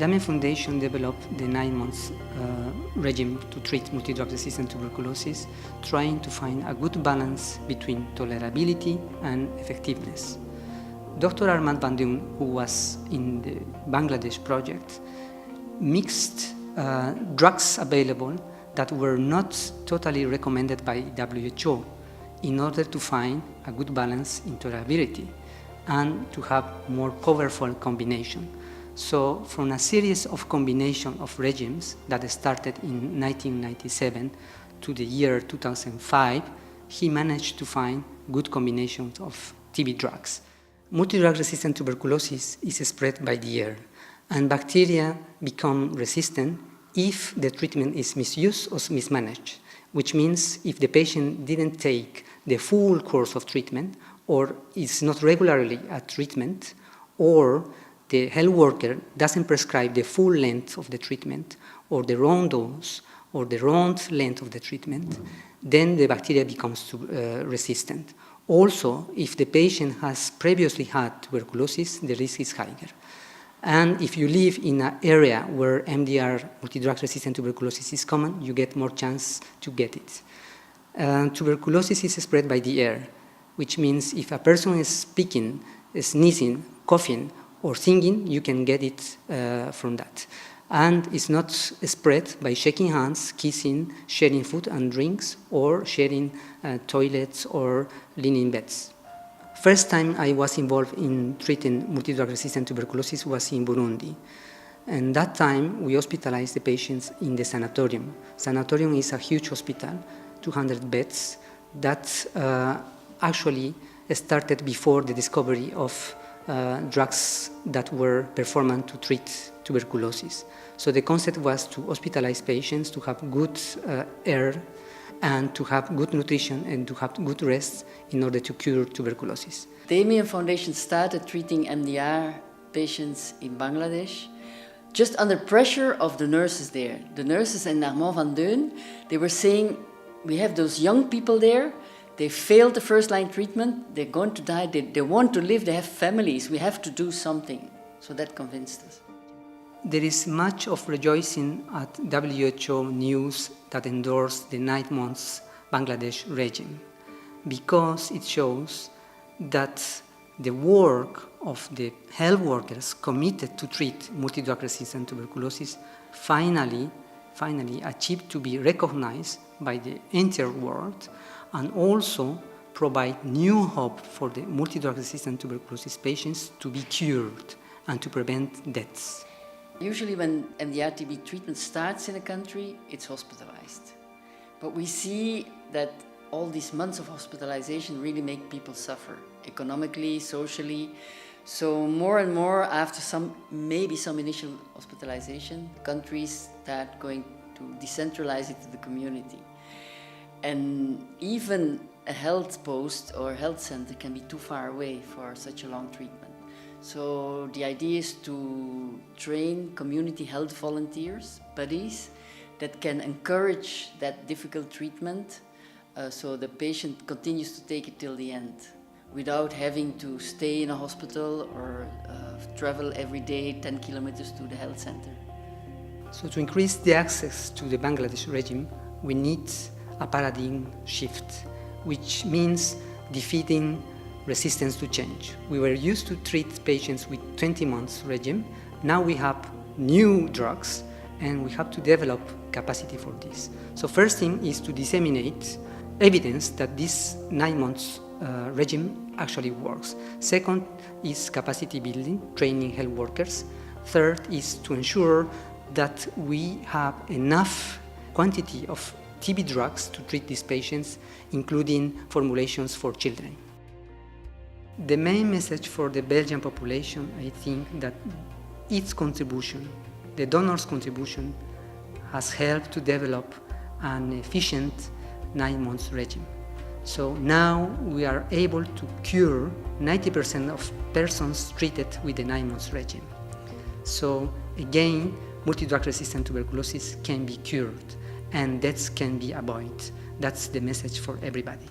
Damien Foundation developed the 9 months regime to treat multi-drug-resistant tuberculosis, trying to find a good balance between tolerability and effectiveness. Dr. Armand Van Duyn, who was in the Bangladesh project, mixed drugs available that were not totally recommended by WHO in order to find a good balance in tolerability and to have more powerful combination. So from a series of combination of regimes that started in 1997 to the year 2005, he managed to find good combinations of TB drugs. Multi-drug-resistant tuberculosis is spread by the air, and bacteria become resistant if the treatment is misused or mismanaged, which means if the patient didn't take the full course of treatment or is not regularly at treatment, or the health worker doesn't prescribe the full length of the treatment or the wrong dose or the wrong length of the treatment, then the bacteria becomes resistant. Also, if the patient has previously had tuberculosis, the risk is higher. And if you live in an area where MDR, multi-drug-resistant tuberculosis, is common, you get more chance to get it. Tuberculosis is spread by the air, which means if a person is speaking, sneezing, coughing, or singing, you can get it from that. And it's not spread by shaking hands, kissing, sharing food and drinks, or sharing toilets or linen beds. First time I was involved in treating multi-drug-resistant tuberculosis was in Burundi. And that time, we hospitalized the patients in the sanatorium. Sanatorium is a huge hospital, 200 beds, that actually started before the discovery of drugs that were performed to treat tuberculosis. So the concept was to hospitalize patients, to have good air, and to have good nutrition and to have good rest in order to cure tuberculosis. Damien Foundation started treating MDR patients in Bangladesh just under pressure of the nurses there. The nurses and Armand Van Duyn, they were saying, we have those young people there, they failed the first-line treatment, they're going to die, they want to live, they have families, we have to do something. So that convinced us. There is much of rejoicing at WHO news that endorsed the 9 months Bangladesh regime, because it shows that the work of the health workers committed to treat multi-drug-resistant tuberculosis finally achieved to be recognized by the entire world, and also provide new hope for the multi-drug-resistant tuberculosis patients to be cured and to prevent deaths. Usually when MDR-TB treatment starts in a country, it's hospitalized. But we see that all these months of hospitalization really make people suffer, economically, socially. So more and more, after maybe some initial hospitalization, countries start going to decentralize it to the community. And even a health post or health center can be too far away for such a long treatment. So the idea is to train community health volunteers, buddies, that can encourage that difficult treatment so the patient continues to take it till the end without having to stay in a hospital or travel every day 10 kilometers to the health center. So to increase the access to the Bangladesh regime, we need a paradigm shift, which means defeating resistance to change. We were used to treat patients with 20 months regime. Now we have new drugs and we have to develop capacity for this. So first thing is to disseminate evidence that this 9 months regime actually works. Second is capacity building, training health workers. Third is to ensure that we have enough quantity of TB drugs to treat these patients, including formulations for children. The main message for the Belgian population, I think, that its contribution, the donors' contribution, has helped to develop an efficient 9 months regime. So now we are able to cure 90% of persons treated with the 9 months regime. So again, multi-drug-resistant tuberculosis can be cured and deaths can be avoided. That's the message for everybody.